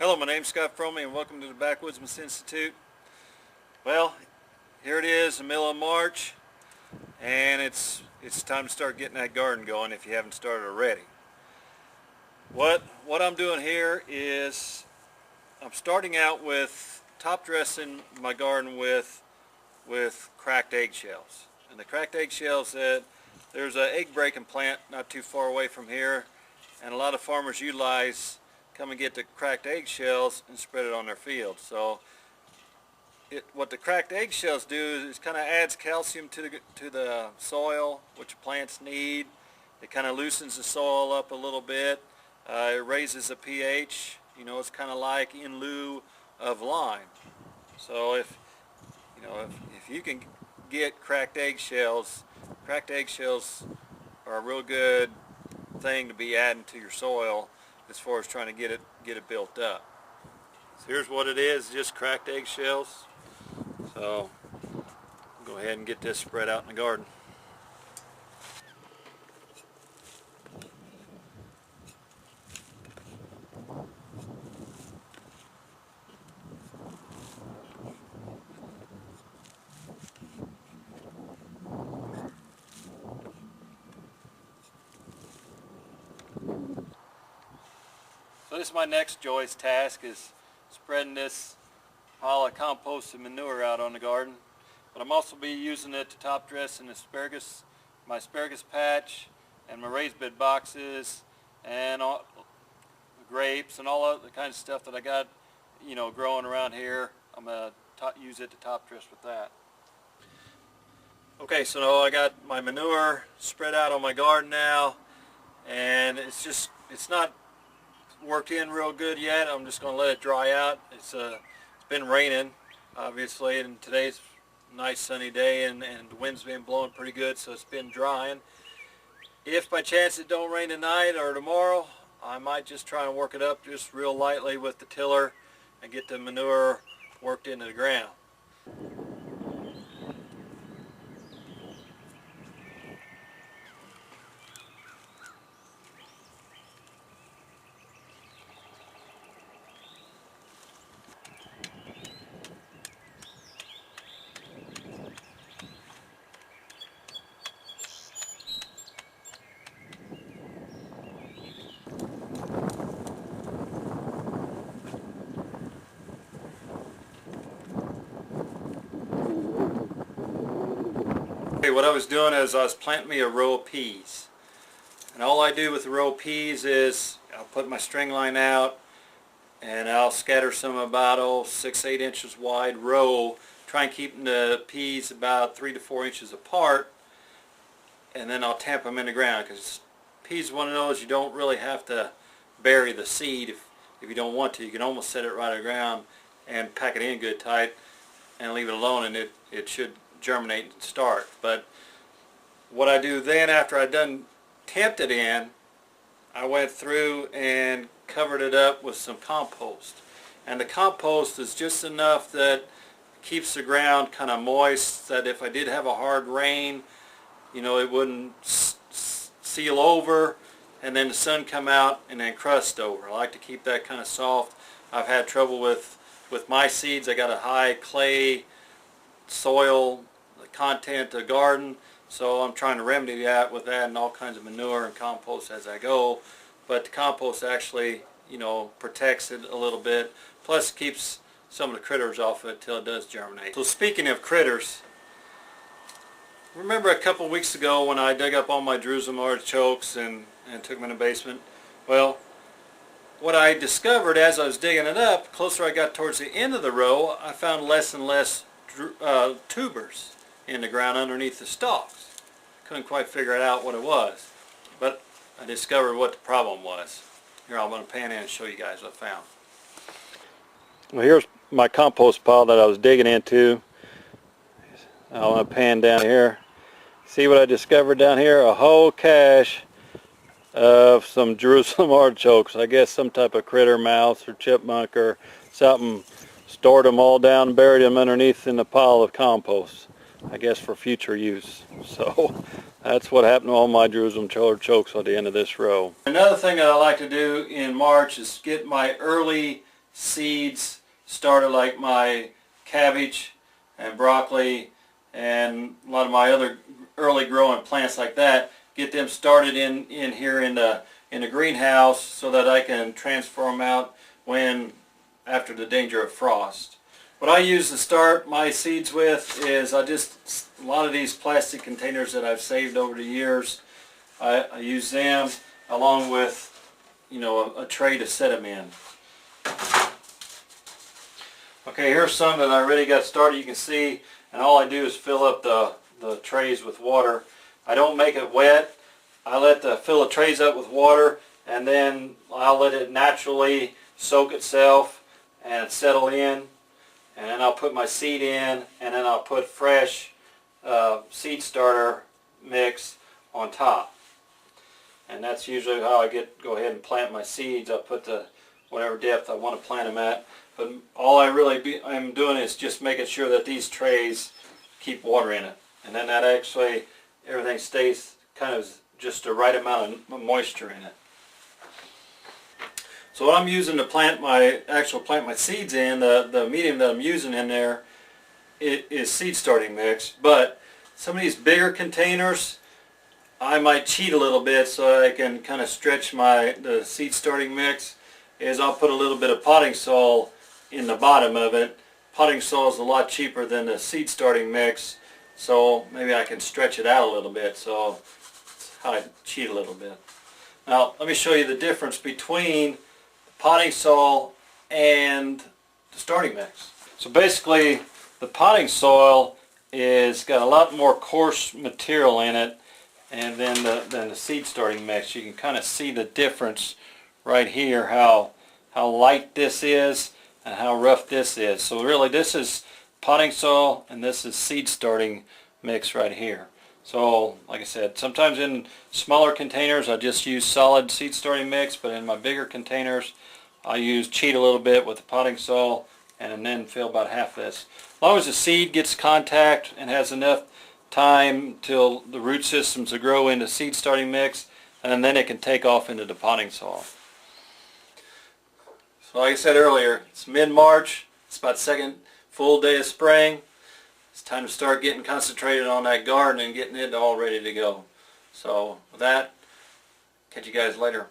Hello, my name's Scott Fromey and welcome to the Backwoodsman's Institute. Well, here it is, the middle of March, and it's time to start getting that garden going if you haven't started already. What I'm doing here is I'm starting out with top dressing my garden with cracked eggshells. And the cracked eggshells, there's an egg breaking plant not too far away from here, and a lot of farmers utilize come and get the cracked eggshells and spread it on their field. So what the cracked eggshells do is kind of adds calcium to the soil, which plants need. It kind of loosens the soil up a little bit. It raises the pH. You know, it's kind of like in lieu of lime. So if you can get cracked eggshells are a real good thing to be adding to your soil as far as trying to get it built up. So here's what it is, just cracked eggshells. So I'll go ahead and get this spread out in the garden. So this is my next joyous task, is spreading this pile of compost and manure out on the garden. But I'm also be using it to top dress in my asparagus patch, and my raised bed boxes, and all the grapes and all the kind of stuff that I got, growing around here. I'm gonna use it to top dress with that. Okay, so now I got my manure spread out on my garden now, and it's not worked in real good yet. I'm just going to let it dry out. It's been raining, obviously, and today's a nice sunny day, and the wind's been blowing pretty good, so it's been drying. If by chance it don't rain tonight or tomorrow, I might just try and work it up just real lightly with the tiller and get the manure worked into the ground. What I was doing is I was planting me a row of peas, and all I do with the row of peas is I'll put my string line out and I'll scatter some about 6-8 inches wide row, try and keep the peas about 3 to 4 inches apart, and then I'll tamp them in the ground, because peas is one of those you don't really have to bury the seed if you don't want to. You can almost set it right on the ground and pack it in good tight and leave it alone, and it should germinate and start. But what I do then, after I done tamped it in, I went through and covered it up with some compost, and the compost is just enough that keeps the ground kind of moist, that if I did have a hard rain, it wouldn't seal over and then the sun come out and then crust over. I like to keep that kind of soft. I've had trouble with my seeds. I got a high clay soil content of garden, so I'm trying to remedy that with adding all kinds of manure and compost as I go. But the compost actually protects it a little bit, plus keeps some of the critters off it till it does germinate. So speaking of critters, remember a couple weeks ago when I dug up all my Jerusalem artichokes and took them in the basement? Well, what I discovered as I was digging it up, the closer I got towards the end of the row, I found less and less tubers in the ground underneath the stalks. Couldn't quite figure out what it was, but I discovered what the problem was. Here, I'm going to pan in and show you guys what I found. Well, here's my compost pile that I was digging into. I want to pan down here. See what I discovered down here? A whole cache of some Jerusalem artichokes. I guess some type of critter, mouse or chipmunk or something, stored them all down, buried them underneath in the pile of compost, I guess for future use. So that's what happened to all my Jerusalem artichokes at the end of this row. Another thing that I like to do in March is get my early seeds started, like my cabbage and broccoli and a lot of my other early growing plants like that, get them started in here in the greenhouse so that I can transfer them out after the danger of frost. What I use to start my seeds with is a lot of these plastic containers that I've saved over the years. I use them along with, you know, a tray to set them in. Okay, here's some that I already got started. You can see, and all I do is fill up the trays with water. I don't make it wet. I fill the trays up with water, and then I'll let it naturally soak itself and settle in, and then I'll put my seed in, and then I'll put fresh seed starter mix on top. And that's usually how I go ahead and plant my seeds. I'll put whatever depth I want to plant them at. But all I'm doing is just making sure that these trays keep water in it. And then that actually, everything stays kind of just the right amount of moisture in it. So what I'm using to plant my seeds in, the medium that I'm using in there, it is seed starting mix. But some of these bigger containers, I might cheat a little bit so I can kind of stretch the seed starting mix. I'll put a little bit of potting soil in the bottom of it. Potting soil is a lot cheaper than the seed starting mix, so maybe I can stretch it out a little bit. So that's how I cheat a little bit. Now let me show you the difference between potting soil and the starting mix. So basically the potting soil got a lot more coarse material in it and than the seed starting mix. You can kind of see the difference right here, how light this is and how rough this is. So really this is potting soil and this is seed starting mix right here. So like I said, sometimes in smaller containers I just use solid seed starting mix, but in my bigger containers I cheat a little bit with the potting soil and then fill about half this. As long as the seed gets contact and has enough time till the root systems to grow into seed starting mix, and then it can take off into the potting soil. So like I said earlier, it's mid-March, it's about the second full day of spring. It's time to start getting concentrated on that garden and getting it all ready to go. So with that, catch you guys later.